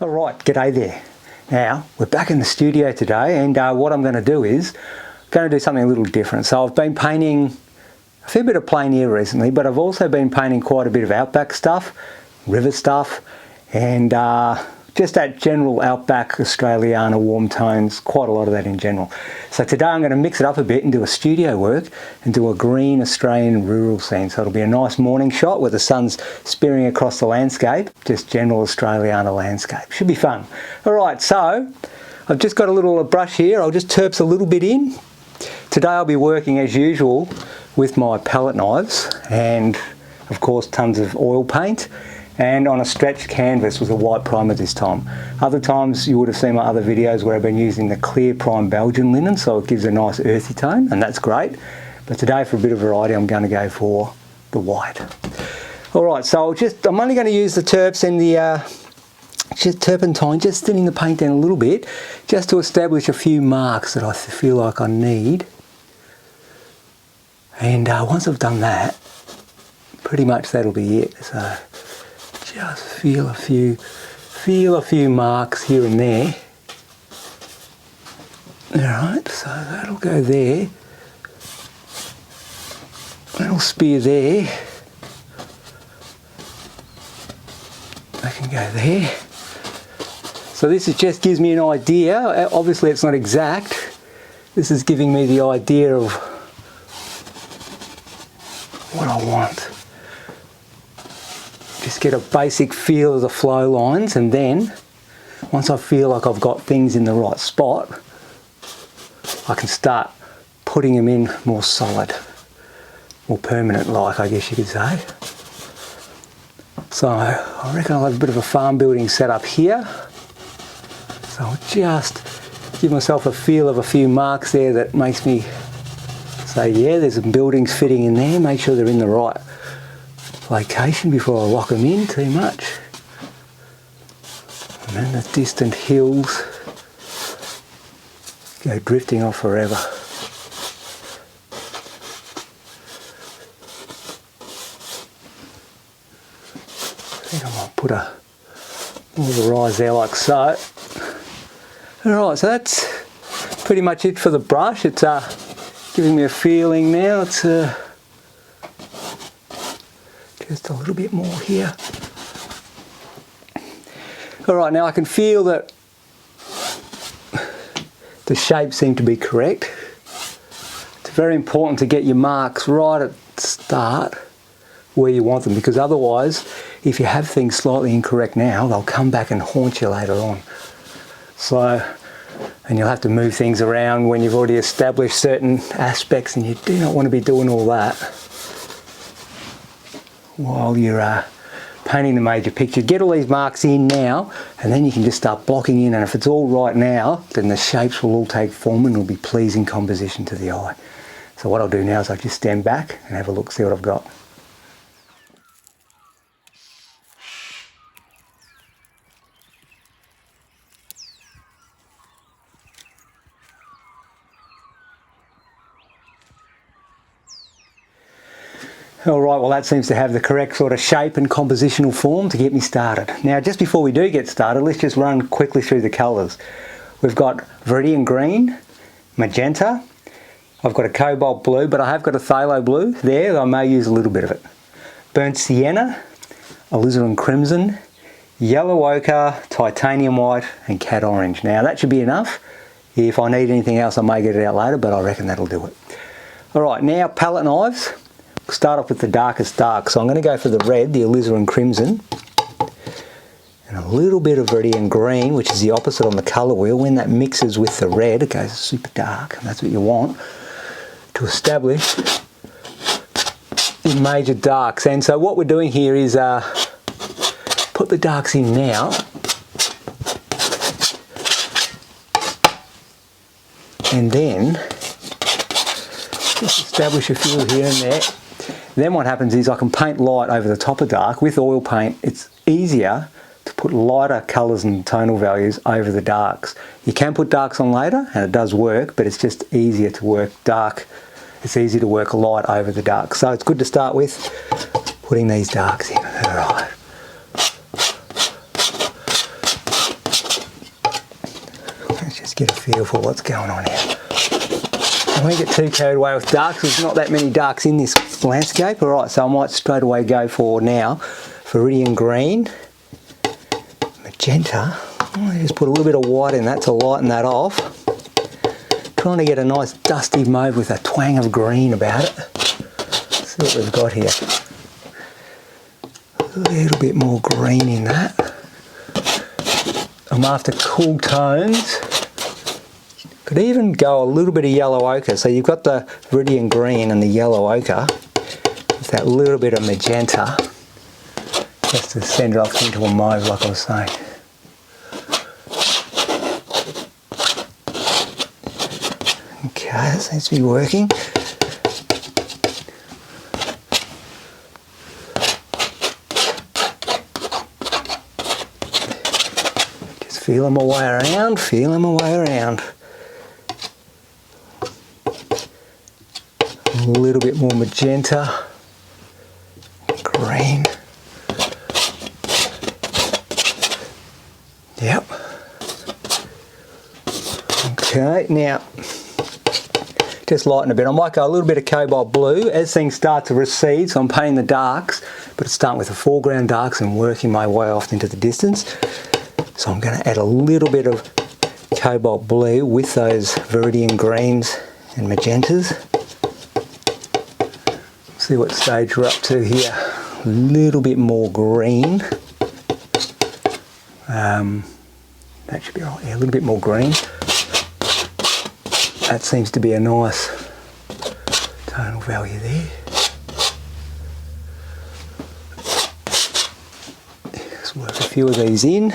Alright, g'day there. Now, we're back in the studio today, and what I'm going to do is, going to do something a little different. So I've been painting a fair bit of plein air recently, but I've also been painting quite a bit of outback stuff, river stuff, and just that general outback Australiana warm tones, quite a lot of that in general. So today I'm going to mix it up a bit and do a studio work and do a green Australian rural scene. So it'll be a nice morning shot where the sun's spearing across the landscape, just general Australiana landscape. Should be fun. Alright, so I've just got a little brush here. I'll just terps a little bit in. Today I'll be working as usual with my palette knives and of course tons of oil paint, and on a stretched canvas with a white primer this time. Other times you would have seen my other videos where I've been using the clear prime Belgian linen, so it gives a nice earthy tone, and that's great. But today, for a bit of variety, I'm going to go for the white. Alright, so I'm only going to use the terps and the just turpentine, just thinning the paint down a little bit, just to establish a few marks that I feel like I need. And once I've done that, pretty much that'll be it. So just feel a few marks here and there. Alright, so that'll go there. That'll spear there. That can go there. So this just gives me an idea. Obviously it's not exact. This is giving me the idea of what I want. Just get a basic feel of the flow lines, and then once I feel like I've got things in the right spot, I can start putting them in more solid, more permanent like, I guess you could say. So I reckon I'll have a bit of a farm building set up here. So I'll just give myself a feel of a few marks there that makes me say, yeah, there's some buildings fitting in there. Make sure they're in the right location before I lock them in too much. And then the distant hills go drifting off forever. I think I might put a little rise there like so. Alright, so that's pretty much it for the brush. It's giving me a feeling now. It's just a little bit more here. Alright, now I can feel that the shapes seem to be correct. It's very important to get your marks right at the start where you want them, because otherwise, if you have things slightly incorrect now, they'll come back and haunt you later on. So, and you'll have to move things around when you've already established certain aspects, and you do not want to be doing all that while you're painting the major picture. Get all these marks in now, and then you can just start blocking in, and if it's all right now, then the shapes will all take form and will be pleasing composition to the eye. So what I'll do now is I'll just stand back and have a look, see what I've got. Alright, well that seems to have the correct sort of shape and compositional form to get me started. Now just before we do get started, let's just run quickly through the colours. We've got Viridian Green, Magenta, I've got a Cobalt Blue, but I have got a Phthalo Blue there, I may use a little bit of it. Burnt Sienna, Alizarin Crimson, Yellow Ochre, Titanium White and Cad Orange. Now that should be enough. If I need anything else I may get it out later, but I reckon that'll do it. Alright, now palette knives. Start off with the darkest dark, so I'm going to go for the red, the Alizarin Crimson, and a little bit of Viridian Green, which is the opposite on the colour wheel. When that mixes with the red, it goes super dark, and that's what you want to establish the major darks. And so what we're doing here is put the darks in now, and then just establish a few here and there. Then what happens is I can paint light over the top of dark. With oil paint, it's easier to put lighter colours and tonal values over the darks. You can put darks on later, and it does work, but it's just easier to work dark. It's easy to work light over the dark. So it's good to start with putting these darks in. All right. get a feel for what's going on here. I won't get too carried away with darks. There's not that many darks in this landscape. Alright, so I might straight away go for now Viridian Green, Magenta. I just put a little bit of white in that to lighten that off. Trying to get a nice dusty mauve with a twang of green about it. Let's see what we've got here. A little bit more green in that. I'm after cool tones. Could even go a little bit of yellow ochre. So you've got the Viridian Green and the yellow ochre with that little bit of magenta, just to send it off into a mauve like I was saying. Okay, that seems to be working. Just feeling my way around, feeling my way around. A little bit more magenta, green. Yep. Okay, now just lighten a bit. I might go a little bit of cobalt blue as things start to recede, so I'm painting the darks, but it's starting with the foreground darks and working my way off into the distance. So I'm going to add a little bit of cobalt blue with those Viridian Greens and Magentas. See what stage we're up to here. A little bit more green. That should be right. Yeah, a little bit more green. That seems to be a nice tonal value there. Let's work a few of these in.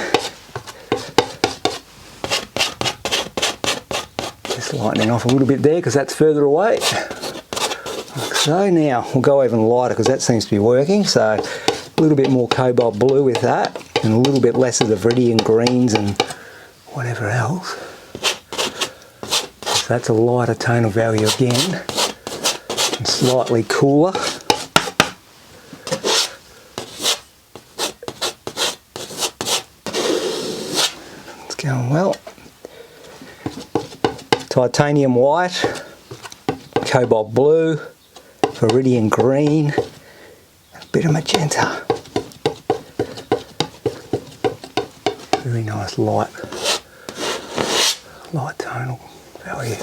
Just lightening off a little bit there because that's further away. So now we'll go even lighter because that seems to be working. So a little bit more cobalt blue with that and a little bit less of the Viridian Greens and whatever else. So that's a lighter tonal value again and slightly cooler. It's going well. Titanium white, cobalt blue, Viridian Green, a bit of magenta. Very nice light tonal value.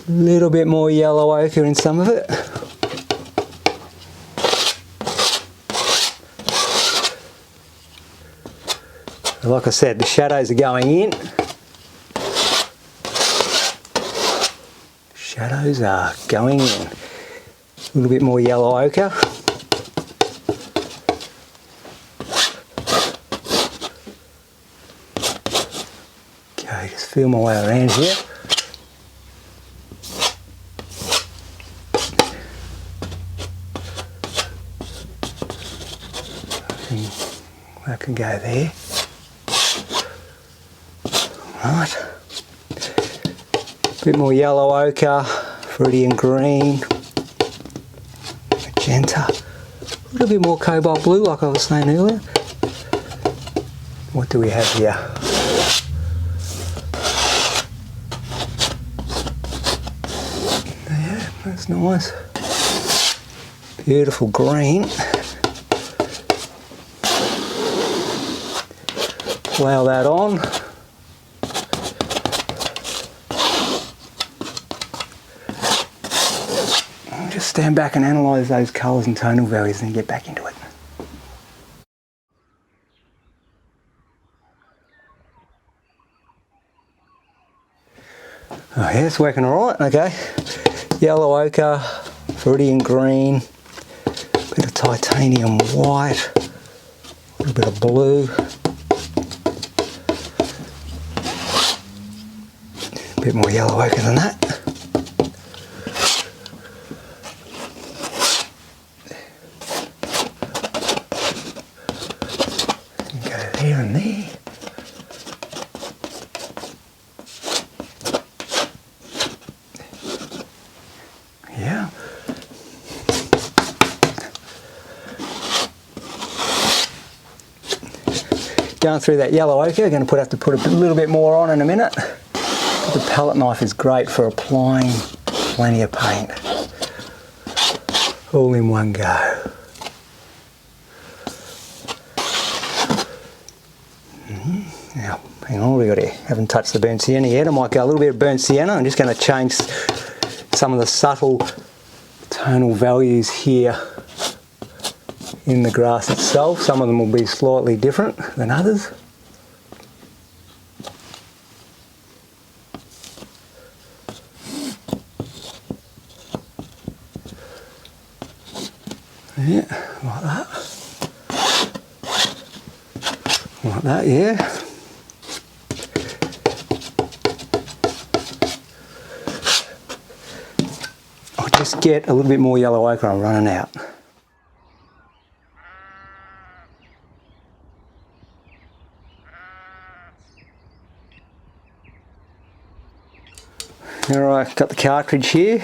A little bit more yellow ochre in some of it. Like I said, the shadows are going in. Shadows are going in. A little bit more yellow ochre. Okay, just feel my way around here. I can go there. Right. A bit more yellow ochre, Viridian Green, magenta, a little bit more cobalt blue like I was saying earlier. What do we have here? Yeah, that's nice. Beautiful green. Plough that on. Just stand back and analyse those colours and tonal values and then get back into it. Oh yeah, it's working alright, okay. Yellow ochre, Viridian Green, a bit of titanium white, a little bit of blue, a bit more yellow ochre than that. There and there. Yeah. going through that yellow ochre. We're going to have to put a little bit more on in a minute. The palette knife is great for applying plenty of paint. All in one go. Now, hang on, what have we got here? Haven't touched the burnt sienna yet. I might go a little bit of burnt sienna. I'm just going to change some of the subtle tonal values here in the grass itself. Some of them will be slightly different than others. Yeah, like that. Like that, yeah. I'll just get a little bit more yellow ochre. I'm running out. Alright, got the cartridge here.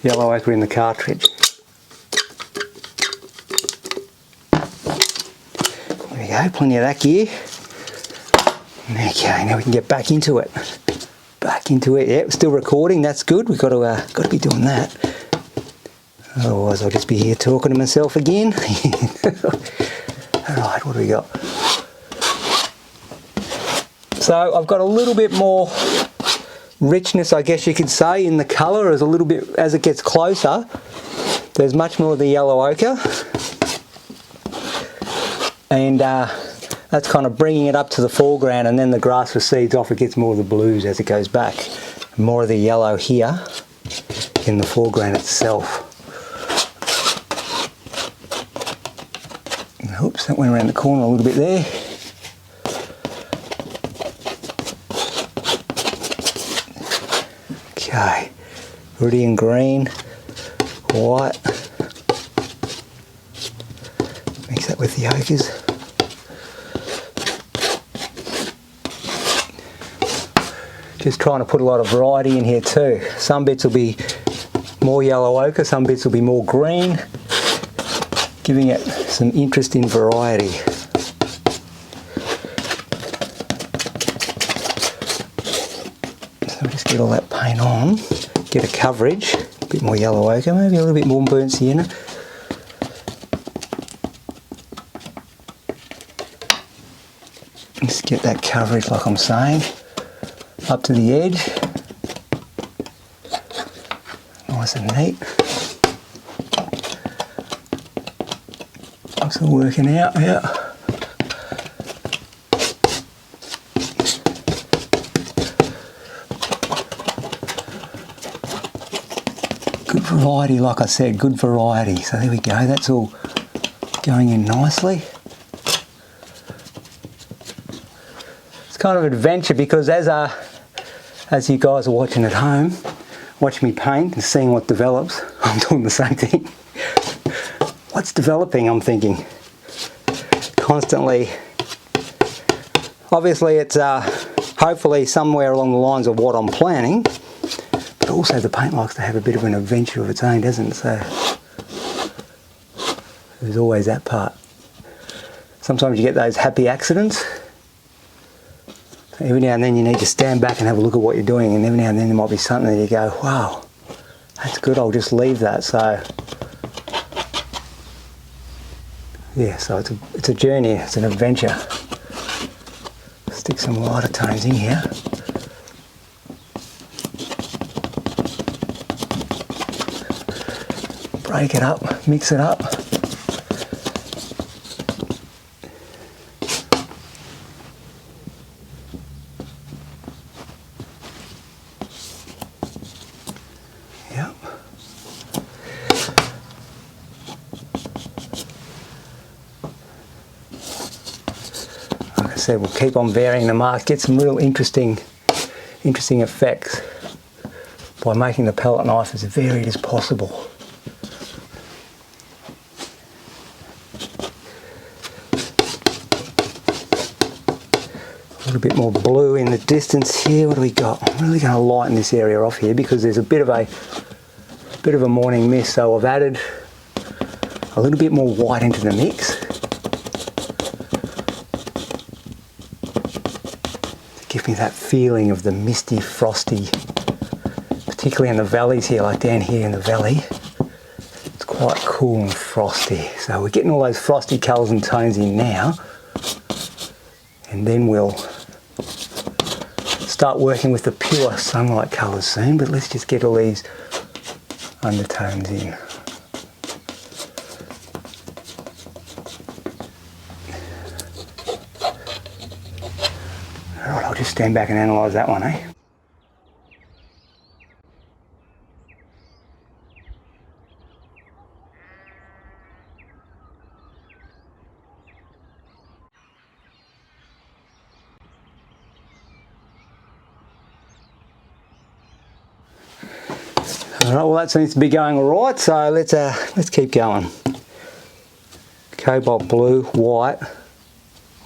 Yellow ochre in the cartridge. There we go, plenty of that gear. Okay, now we can get back into it. Back into it. Yeah, still recording. That's good. We've got to be doing that. Otherwise, I'll just be here talking to myself again. Alright, what do we got? So I've got a little bit more richness, I guess you could say, in the colour as it gets closer. There's much more of the yellow ochre, and that's kind of bringing it up to the foreground, and then the grass recedes off. It gets more of the blues as it goes back. More of the yellow here in the foreground itself. Oops, that went around the corner a little bit there. Okay, Viridian green, white, mix that with the ochres. Just trying to put a lot of variety in here too. Some bits will be more yellow ochre, some bits will be more green, giving it some interesting variety. Just get all that paint on, get a coverage, a bit more yellow ochre, maybe a little bit more burnt sienna. Just get that coverage like I'm saying, up to the edge, nice and neat. It's all working out, yeah. Good variety, like I said, good variety. So there we go, that's all going in nicely. It's kind of an adventure because as you guys are watching at home, watching me paint and seeing what develops, I'm doing the same thing. What's developing, I'm thinking. Constantly. Obviously it's hopefully somewhere along the lines of what I'm planning. But also the paint likes to have a bit of an adventure of its own, doesn't it? So there's always that part. Sometimes you get those happy accidents. Every now and then you need to stand back and have a look at what you're doing, and every now and then there might be something that you go, wow, that's good, I'll just leave that. So yeah, so it's a journey, it's an adventure. Stick some lighter tones in here. Break it up, mix it up. Yep. Like I said, we'll keep on varying the mark, get some real interesting effects by making the palette knife as varied as possible. A little bit more blue in the distance here. What do we got? I'm really going to lighten this area off here because there's a bit of a morning mist, so I've added a little bit more white into the mix. give me that feeling of the misty, frosty, particularly in the valleys here, like down here in the valley. It's quite cool and frosty. So we're getting all those frosty colours and tones in now, and then we'll start working with the pure sunlight colours soon, but let's just get all these undertones in. Alright, I'll just stand back and analyse that one, eh? Alright, well that seems to be going alright, so let's keep going. Cobalt blue, white, a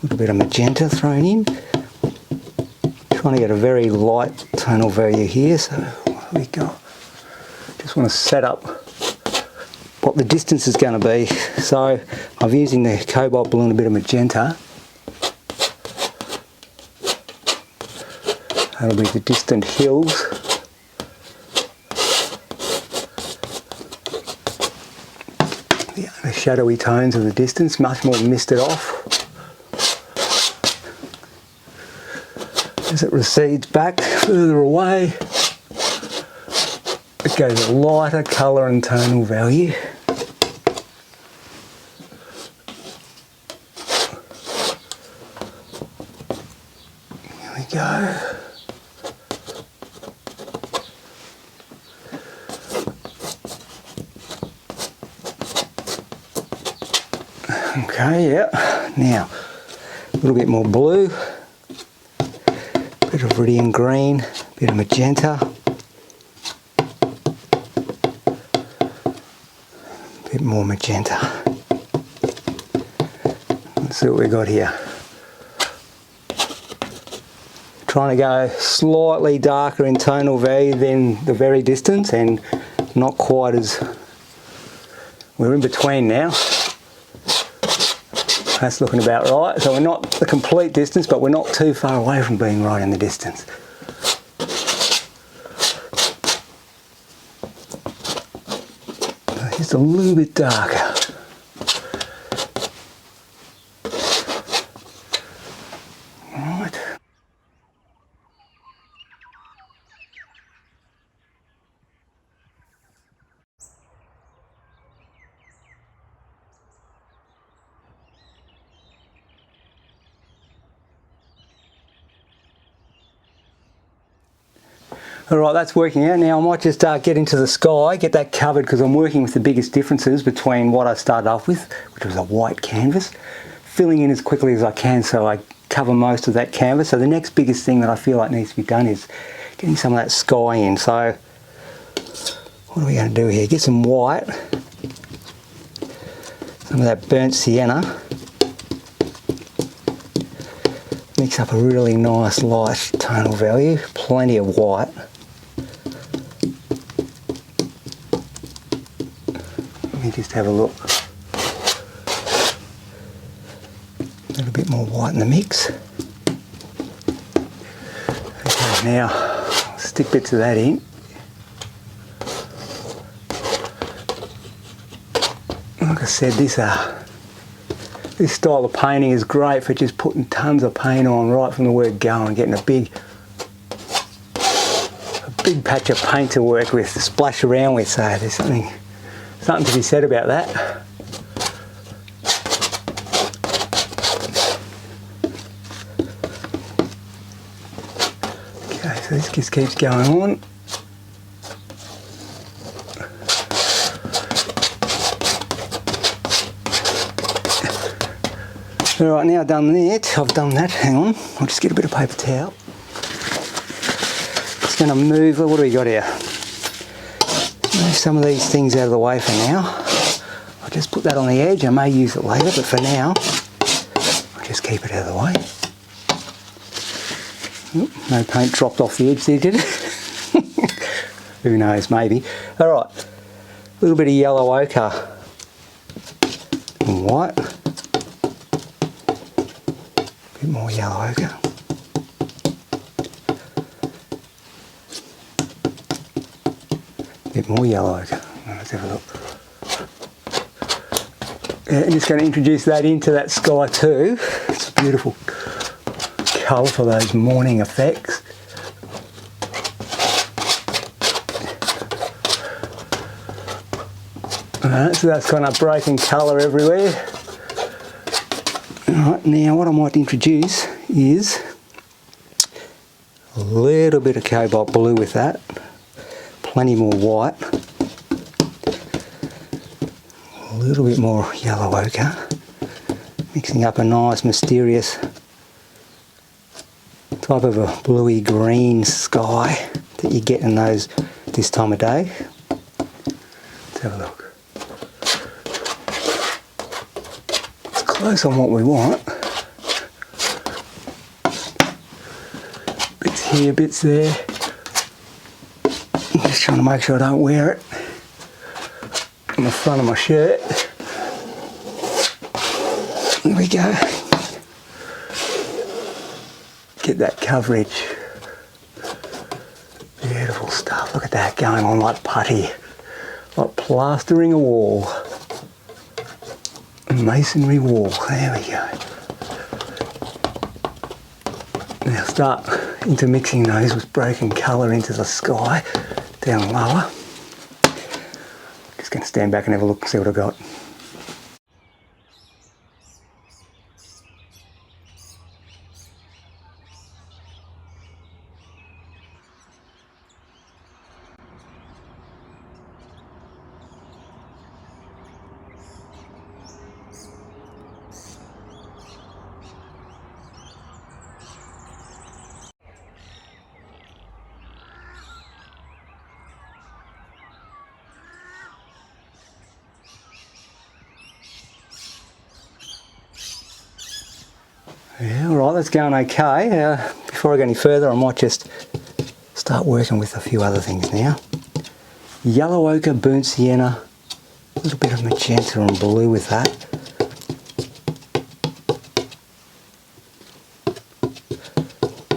little bit of magenta thrown in. Trying to get a very light tonal value here, so what have we got? Just want to set up what the distance is going to be. So I'm using the cobalt blue and a bit of magenta. That'll be the distant hills. The shadowy tones of the distance, much more misted off. As it recedes back further away, it goes a lighter colour and tonal value. Here we go. Okay, yeah. Now, a little bit more blue. Bit of Lineal green, bit of magenta, bit more magenta. Let's see what we got here. Trying to go slightly darker in tonal value than the very distance, and not quite as, we're in between now. That's looking about right. So we're not the complete distance, but we're not too far away from being right in the distance. Just a little bit darker. Right. Alright, that's working out. Now I might just get into the sky, get that covered, because I'm working with the biggest differences between what I started off with, which was a white canvas, filling in as quickly as I can so I cover most of that canvas. So the next biggest thing that I feel like needs to be done is getting some of that sky in. So what are we going to do here? Get some white, some of that burnt sienna, mix up a really nice light tonal value, plenty of white. Let me just have a look. A little bit more white in the mix. Okay, now I'll stick bits of that in. Like I said, this style of painting is great for just putting tons of paint on right from the word go and getting a big patch of paint to work with, to splash around with. So there's something to be said about that. Okay, so this just keeps going on. Alright, now I've done that, hang on, I'll just get a bit of paper towel. Just going to move, what do we got here? Move some of these things out of the way for now. I'll just put that on the edge, I may use it later, but for now, I'll just keep it out of the way. Oop, no paint dropped off the edge there, did it? Who knows, maybe. Alright, a little bit of yellow ochre and white. A bit more yellow ochre. bit more yellow ochre. Let's have a look. Yeah, I'm just going to introduce that into that sky too. It's a beautiful colour for those morning effects. Alright, so that's kind of breaking colour everywhere. Alright, now what I might introduce is a little bit of cobalt blue with that. Plenty more white. A little bit more yellow ochre. Mixing up a nice mysterious type of a bluey green sky that you get in those this time of day. Let's have a look. It's close on what we want. Bits here, bits there. I'm just trying to make sure I don't wear it on the front of my shirt. Here we go. Get that coverage. Beautiful stuff. Look at that going on like putty. Like plastering a wall. A masonry wall. There we go. Now start intermixing those with breaking colour into the sky down lower. Just going to stand back and have a look and see what I've got. Yeah, alright, that's going okay. Before I go any further, I might just start working with a few other things now. Yellow ochre, burnt sienna, a little bit of magenta and blue with that.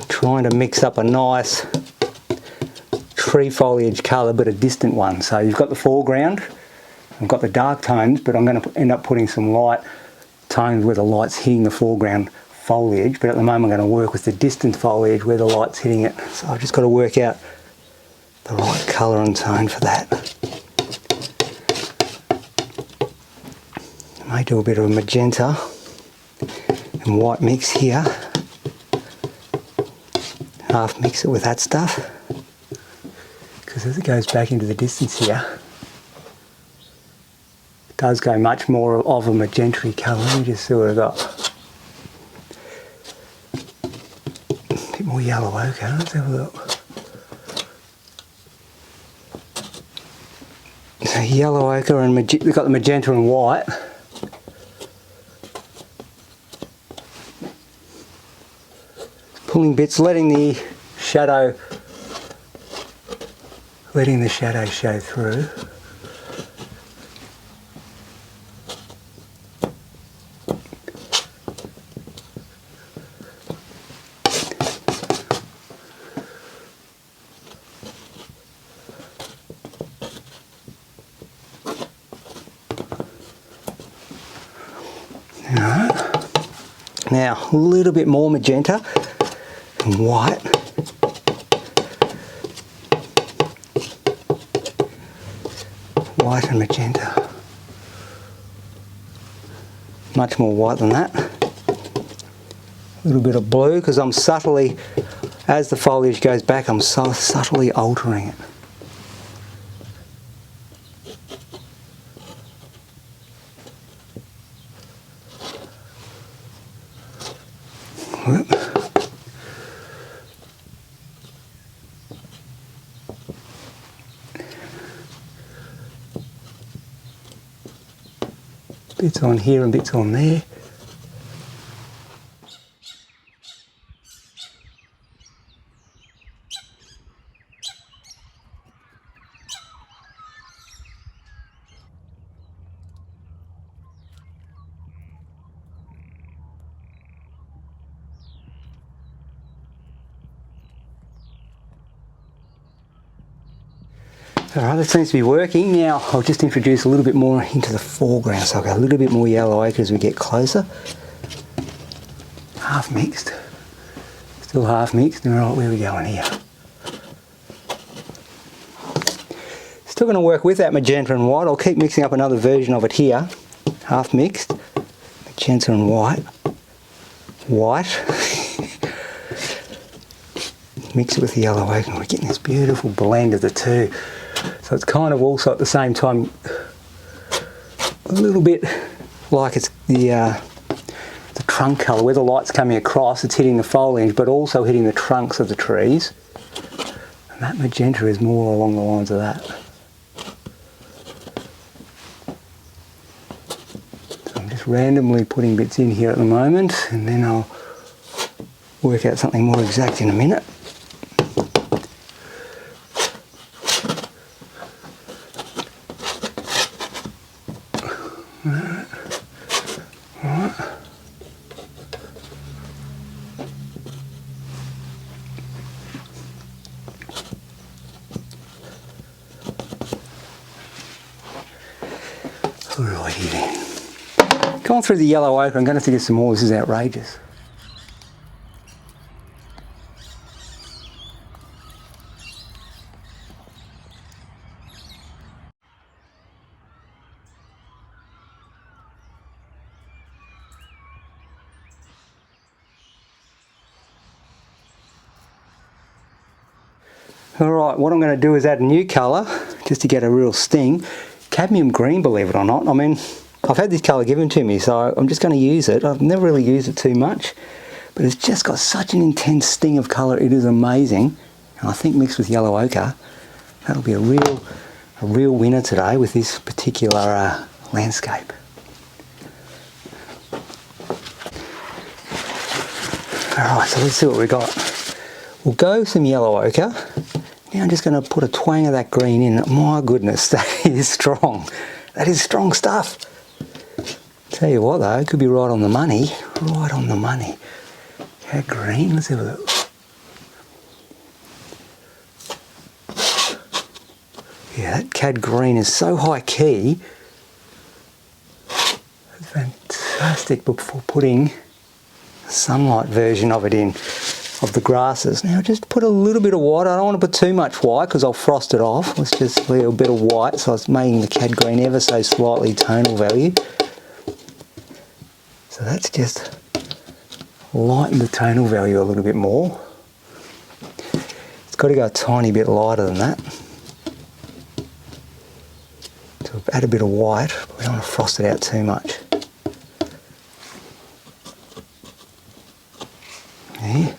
Trying to mix up a nice tree foliage colour, but a distant one. So you've got the foreground, I've got the dark tones, but I'm going to end up putting some light tones where the light's hitting the foreground foliage, but at the moment I'm going to work with the distant foliage where the light's hitting it. So I've just got to work out the right colour and tone for that. I may do a bit of a magenta and white mix here. Half mix it with that stuff. Because as it goes back into the distance here, it does go much more of a magenta colour. Let me just see what I've got. More yellow ochre, let's have a look. So yellow ochre and we've got the magenta and white. Pulling bits, letting the shadow show through. Now, a little bit more magenta and white. White and magenta. Much more white than that. A little bit of blue, because I'm subtly, as the foliage goes back, I'm so subtly altering it. Whoop. Bits on here and bits on there. Alright, that seems to be working. Now I'll just introduce a little bit more into the foreground, so I'll go a little bit more yellow ochre as we get closer. Half mixed. Still half mixed. Alright, where are we going here? Still going to work with that magenta and white. I'll keep mixing up another version of it here. Half mixed. Magenta and white. White. Mix it with the yellow ochre and we're getting this beautiful blend of the two. So it's kind of also at the same time a little bit like it's the trunk colour, where the light's coming across, it's hitting the foliage but also hitting the trunks of the trees. And that magenta is more along the lines of that. So I'm just randomly putting bits in here at the moment and then I'll work out something more exact in a minute. Alrighty then. Going through the yellow ochre, I'm going to have to get some more. This is outrageous. Alright, what I'm going to do is add a new colour, just to get a real sting. Cadmium Green, believe it or not. I mean, I've had this colour given to me, so I'm just going to use it. I've never really used it too much, but it's just got such an intense sting of colour. It is amazing. And I think mixed with yellow ochre, that'll be a real winner today with this particular landscape. Alright, so let's see what we got. We'll go some yellow ochre. Now I'm just going to put a twang of that green in. My goodness, that is strong. That is strong stuff. Tell you what though, it could be right on the money. Right on the money. Cad green, let's have a look. Yeah, that cad green is so high key. It's fantastic for putting a sunlight version of it in. Of the grasses. Now just put a little bit of white. I don't want to put too much white because I'll frost it off. Let's just leave a bit of white, so it's making the cad green ever so slightly tonal value. So that's just lighten the tonal value a little bit more. It's got to go a tiny bit lighter than that. So add a bit of white, but we don't want to frost it out too much. There.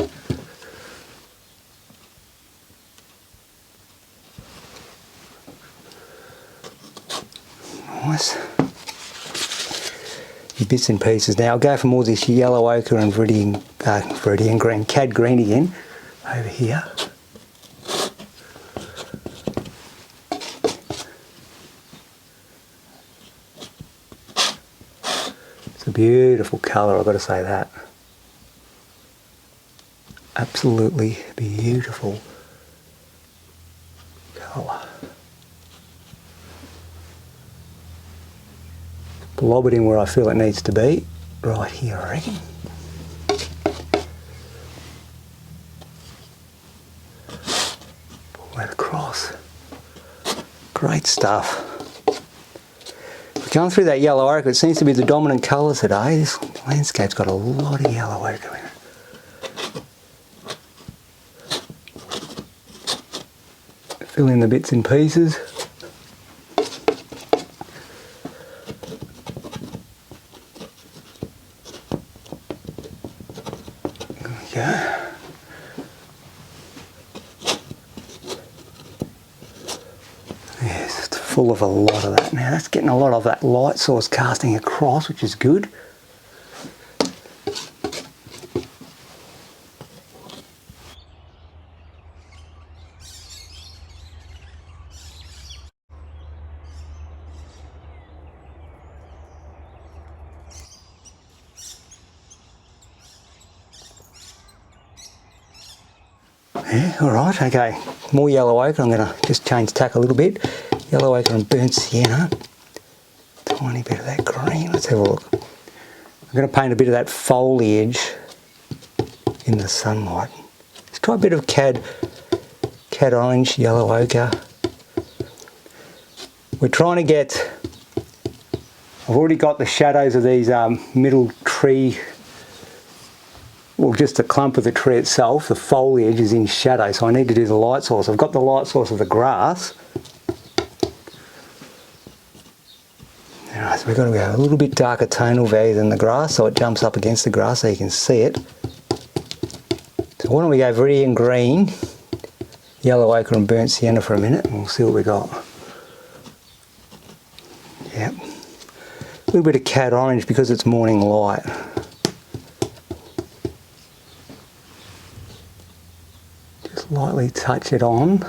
Nice. Your bits and pieces. Now I'll go for more of this yellow ochre and viridian green, cad green again, over here. It's a beautiful colour, I've got to say that. Absolutely beautiful colour. Lob it in where I feel it needs to be, right here I reckon. Pull that across. Great stuff. We're going through that yellow ochre. It seems to be the dominant colour today. This landscape's got a lot of yellow ochre in it. Fill in the bits and pieces. Yeah. Yes, it's full of a lot of that. Now that's getting a lot of that light source casting across, which is good. Yeah, alright, okay. more yellow ochre. I'm going to just change tack a little bit. Yellow ochre and burnt sienna. Tiny bit of that green. Let's have a look. I'm going to paint a bit of that foliage in the sunlight. Let's try a bit of cad orange, yellow ochre. We're trying to get, I've already got the shadows of these middle tree, well, just the clump of the tree itself. The foliage is in shadow, so I need to do the light source. I've got the light source of the grass. Alright, so we've got to go a little bit darker tonal value than the grass, so it jumps up against the grass so you can see it. So why don't we go Viridian Green, yellow ochre and burnt sienna for a minute, and we'll see what we got. Yep. A little bit of cad orange because it's morning light. Just lightly touch it on.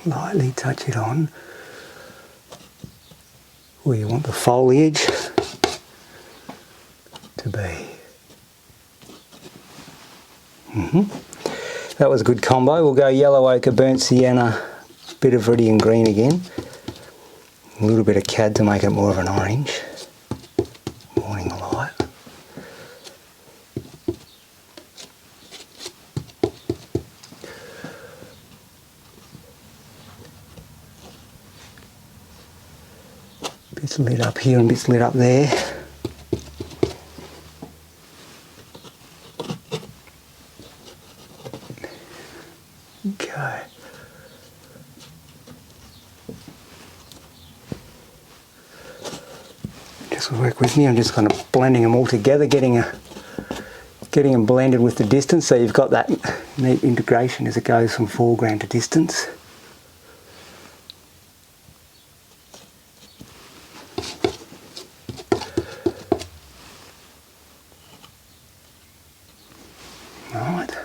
Lightly touch it on where you want the foliage to be. That was a good combo. We'll go yellow ochre, burnt sienna, bit of Viridian Green again, a little bit of cad to make it more of an orange. Morning light. Bits lit up here and bits lit up there. Okay. Just work with me. I'm just kind of blending them all together, getting them blended with the distance, so you've got that neat integration as it goes from foreground to distance. Right.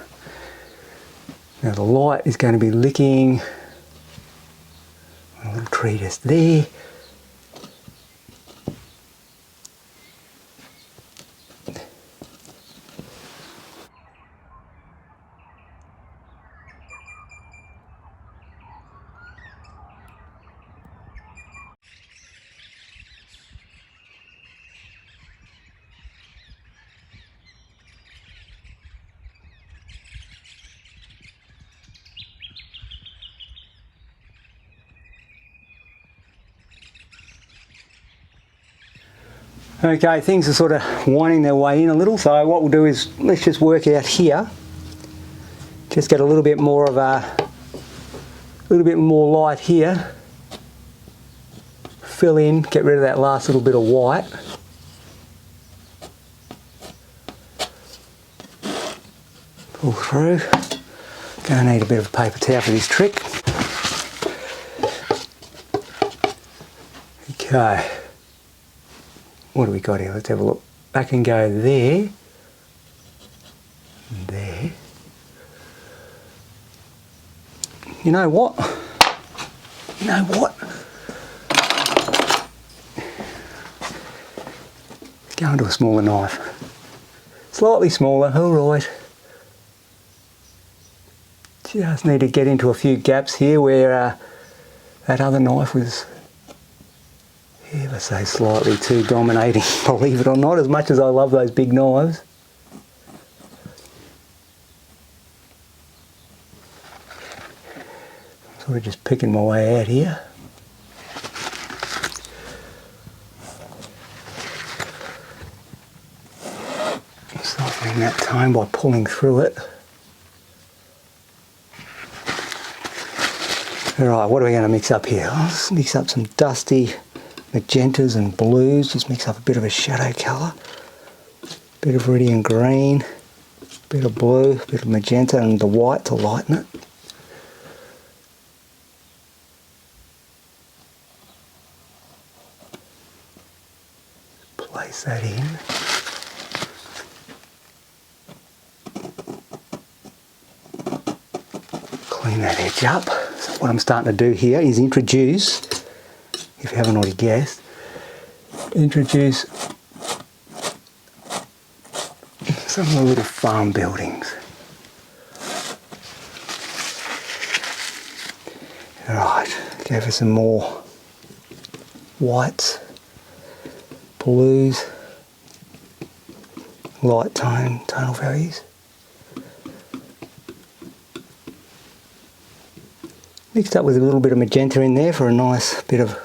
Now the light is going to be licking a little tree just there. Okay, things are sort of winding their way in a little, so what we'll do is let's just work out here. Just get a little bit more of light here. Fill in, get rid of that last little bit of white. Pull through. Gonna need a bit of a paper towel for this trick. Okay. What do we got here? Let's have a look. I can go there, there. You know what? You know what? Go into a smaller knife. Slightly smaller, alright. Just need to get into a few gaps here where that other knife was ever so slightly too dominating, believe it or not, as much as I love those big knives. Sort of just picking my way out here. Softening that tone by pulling through it. Alright, what are we going to mix up here? Let's mix up some dusty magentas and blues, just mix up a bit of a shadow colour. Bit of Viridian Green, bit of blue, bit of magenta and the white to lighten it. Place that in. Clean that edge up. So what I'm starting to do here is introduce, if you haven't already guessed, introduce some of the little farm buildings. Alright, go for some more whites, blues, light tonal values. Mixed up with a little bit of magenta in there for a nice bit of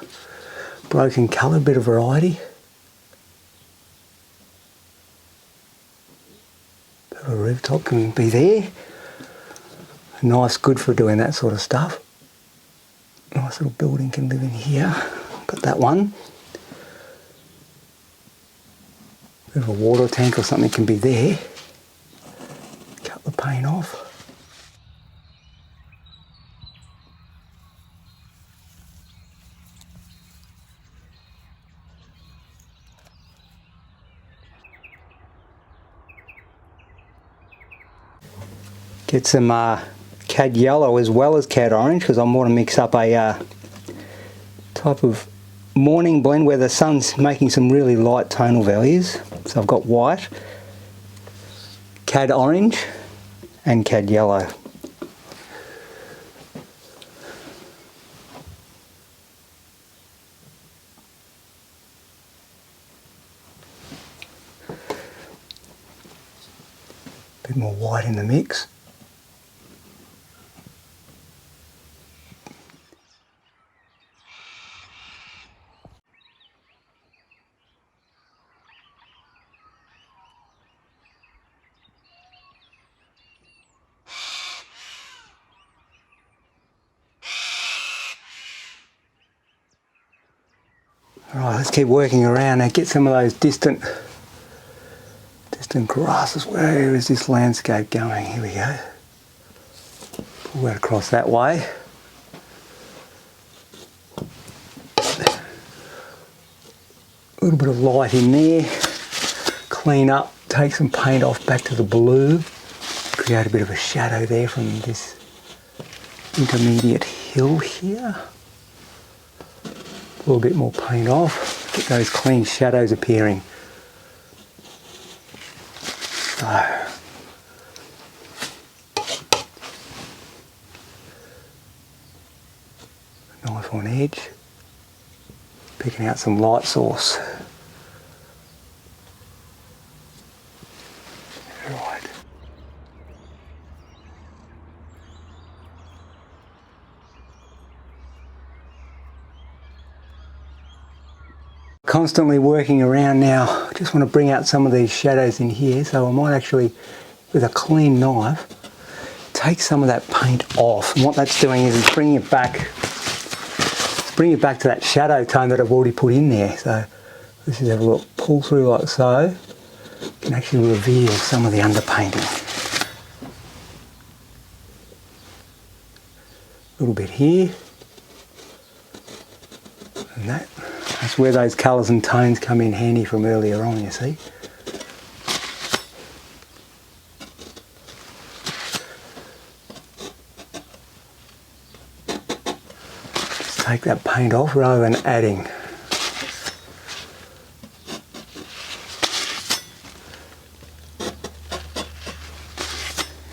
broken colour, bit of variety. Bit of a rooftop can be there. Nice, good for doing that sort of stuff. Nice little building can live in here. Got that one. Bit of a water tank or something can be there. Cut the paint off. Get some cad yellow as well as cad orange, because I want to mix up a type of morning blend where the sun's making some really light tonal values. So I've got white, cad orange and cad yellow. Bit more white in the mix. Alright, let's keep working around and get some of those distant grasses. Where is this landscape going? Here we go. Pull that across that way. A little bit of light in there. Clean up, take some paint off back to the blue. Create a bit of a shadow there from this intermediate hill here. A little bit more paint off, get those clean shadows appearing. So, knife on edge, picking out some light source. Right. Constantly working around now. I just want to bring out some of these shadows in here, so I might actually, with a clean knife, take some of that paint off. And what that's doing is it's bringing it back to that shadow tone that I've already put in there. So let's just have a look, pull through like so. You can actually reveal some of the underpainting. A little bit here, and that. That's where those colours and tones come in handy from earlier on, you see. Just take that paint off rather than adding.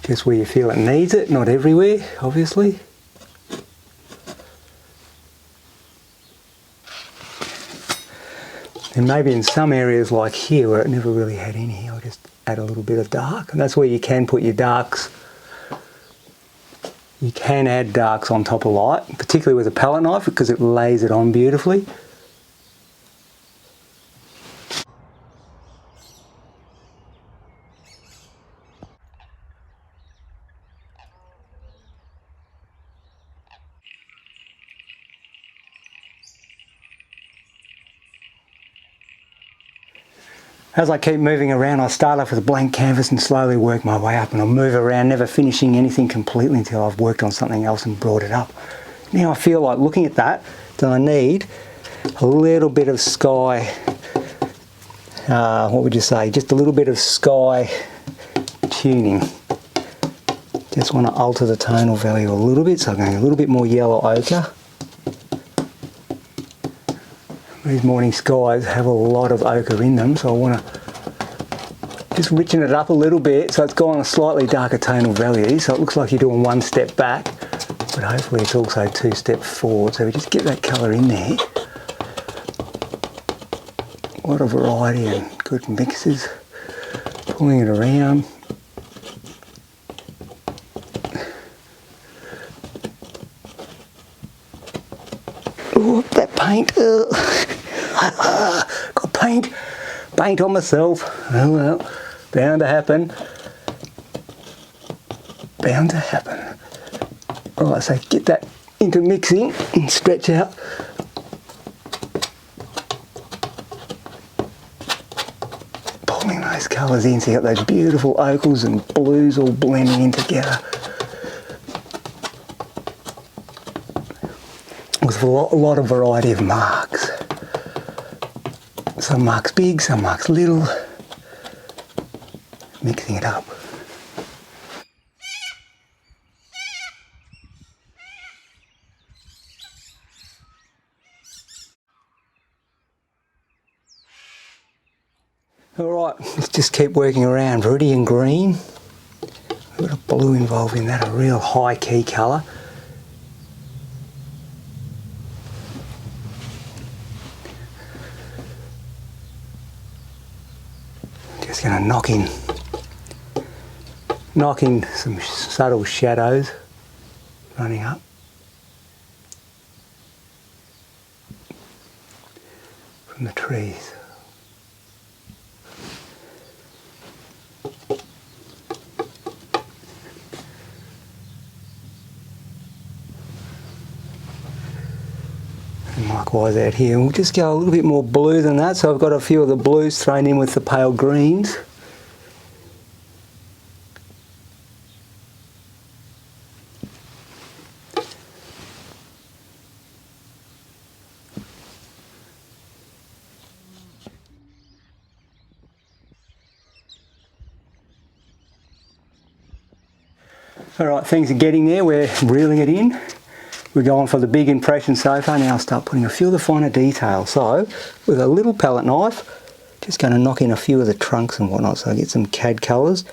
Just where you feel it needs it, not everywhere, obviously. And maybe in some areas like here where it never really had any, I'll just add a little bit of dark. And that's where you can put your darks. You can add darks on top of light, particularly with a palette knife, because it lays it on beautifully. As I keep moving around, I start off with a blank canvas and slowly work my way up, and I'll move around, never finishing anything completely until I've worked on something else and brought it up. Now I feel like looking at that I need a little bit of sky, what would you say, just a little bit of sky tuning. Just want to alter the tonal value a little bit, so I'm going a little bit more yellow ochre. These morning skies have a lot of ochre in them, so I want to just richen it up a little bit so it's gone a slightly darker tonal value, so it looks like you're doing one step back, but hopefully it's also 2 steps forward, so we just get that colour in there. A lot of variety and good mixes, pulling it around. Oh, that paint, got paint on myself. Oh well, bound to happen. Bound to happen. Right, so get that into mixing and stretch out. Pulling those colours in, so you got those beautiful ochres and blues all blending in together. With a lot of variety of marks. Some marks big, some marks little. Mixing it up. Alright, let's just keep working around. Viridian green. We've got a blue involved in that, a real high key colour. Just going to knock in some subtle shadows running up. From the trees. And likewise out here, we'll just go a little bit more blue than that, so I've got a few of the blues thrown in with the pale greens. Alright, things are getting there, we're reeling it in. We're going for the big impression so far. Now I'll start putting a few of the finer details. So, with a little palette knife, just going to knock in a few of the trunks and whatnot. So I get some cad colours,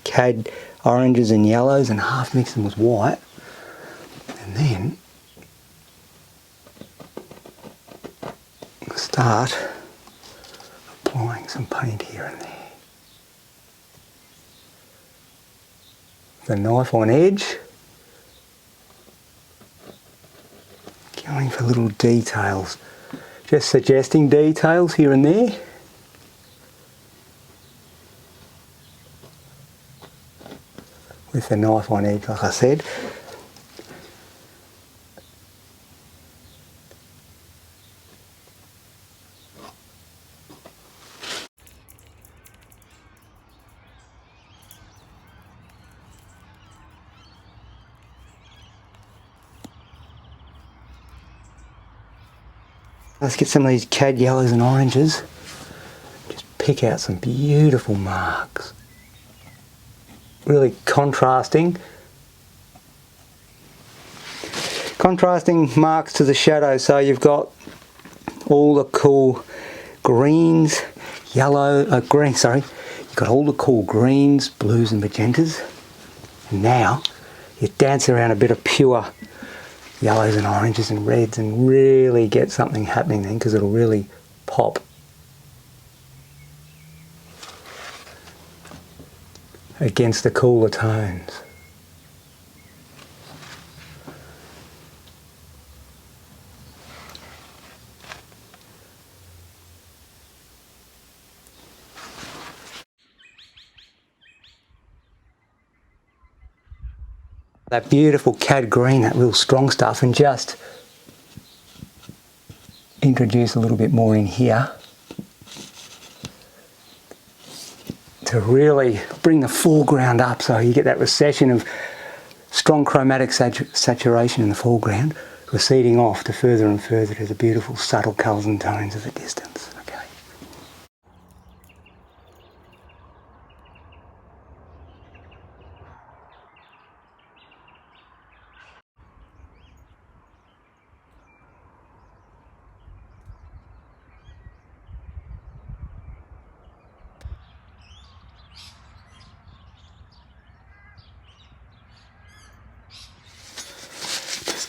cad oranges and yellows, and half mix them with white. And then start applying some paint here and there. The knife on edge. Going for little details, just suggesting details here and there. With the knife on edge, like I said. Let's get some of these cad yellows and oranges. Just pick out some beautiful marks. Really contrasting. Contrasting marks to the shadow. So you've got all the cool greens, You've got all the cool greens, blues and magentas. And now you dance around a bit of pure yellows and oranges and reds and really get something happening then, because it'll really pop. Against the cooler tones. That beautiful cad green, that real strong stuff, and just introduce a little bit more in here to really bring the foreground up, so you get that recession of strong chromatic saturation in the foreground, receding off to further and further to the beautiful subtle colours and tones of the distance. Okay.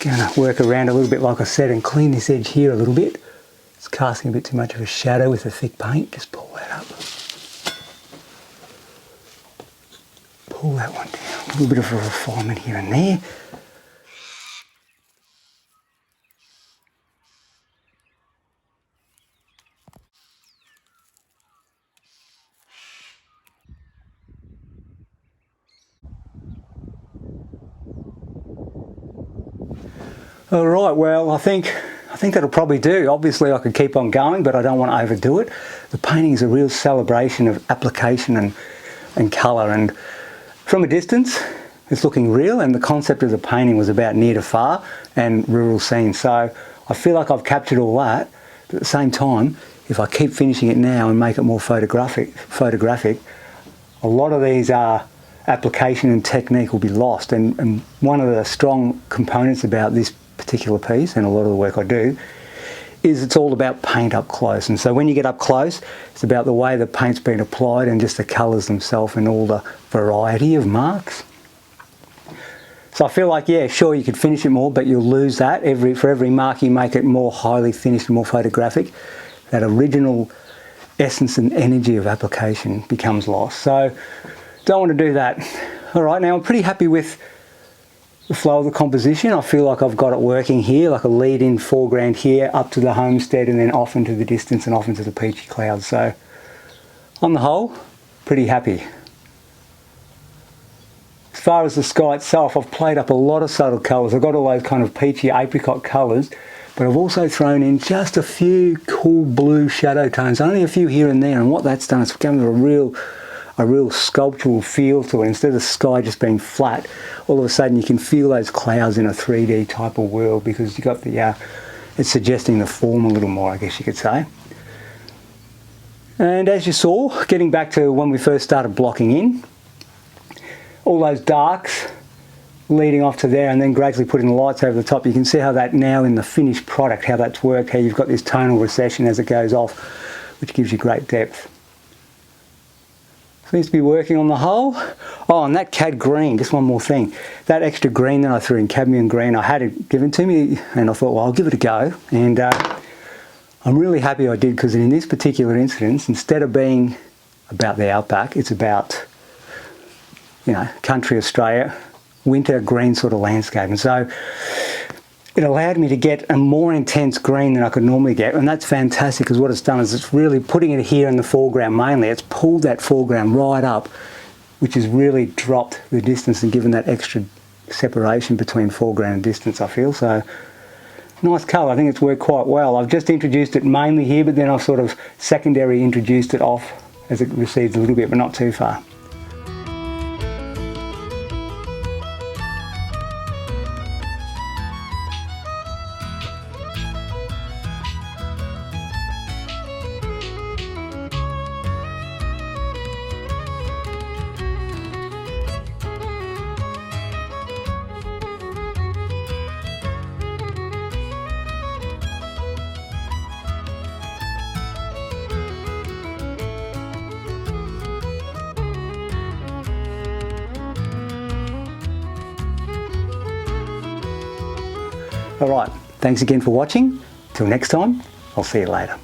Gonna work around a little bit, like I said, and clean this edge here a little bit. It's casting a bit too much of a shadow with the thick paint. Just pull that up. Pull that one down. A little bit of a refinement here and there. All right, well, I think that'll probably do. Obviously, I could keep on going, but I don't want to overdo it. The painting is a real celebration of application and colour, and from a distance, it's looking real, and the concept of the painting was about near to far and rural scenes. So I feel like I've captured all that, but at the same time, if I keep finishing it now and make it more photographic, a lot of these application and technique will be lost. And one of the strong components about this particular piece, and a lot of the work I do, is it's all about paint up close. And so when you get up close, it's about the way the paint's been applied and just the colours themselves and all the variety of marks. So I feel like, yeah, sure, you could finish it more, but you'll lose that. For every mark you make it more highly finished and more photographic, that original essence and energy of application becomes lost. So don't want to do that. All right, now I'm pretty happy with the flow of the composition. I feel like I've got it working here, like a lead-in foreground here, up to the homestead and then off into the distance and off into the peachy clouds. So on the whole, pretty happy. As far as the sky itself, I've played up a lot of subtle colours. I've got all those kind of peachy apricot colours, but I've also thrown in just a few cool blue shadow tones, only a few here and there, and what that's done is given a real sculptural feel to it. Instead of the sky just being flat, all of a sudden you can feel those clouds in a 3D type of world, because you've got the, it's suggesting the form a little more, I guess you could say. And as you saw, getting back to when we first started blocking in, all those darks leading off to there and then gradually putting the lights over the top, you can see how that now in the finished product, how that's worked, how you've got this tonal recession as it goes off, which gives you great depth. Seems to be working on the whole. Oh, and that cad green, just one more thing. That extra green that I threw in, cadmium green, I had it given to me and I thought, well, I'll give it a go. And I'm really happy I did, because in this particular instance, instead of being about the outback, it's about, you know, country Australia, winter green sort of landscape. And so it allowed me to get a more intense green than I could normally get, and that's fantastic, because what it's done is it's really putting it here in the foreground mainly. It's pulled that foreground right up, which has really dropped the distance and given that extra separation between foreground and distance, I feel. So nice colour. I think it's worked quite well. I've just introduced it mainly here, but then I've sort of secondary introduced it off as it recedes a little bit, but not too far. Alright, thanks again for watching. Till next time, I'll see you later.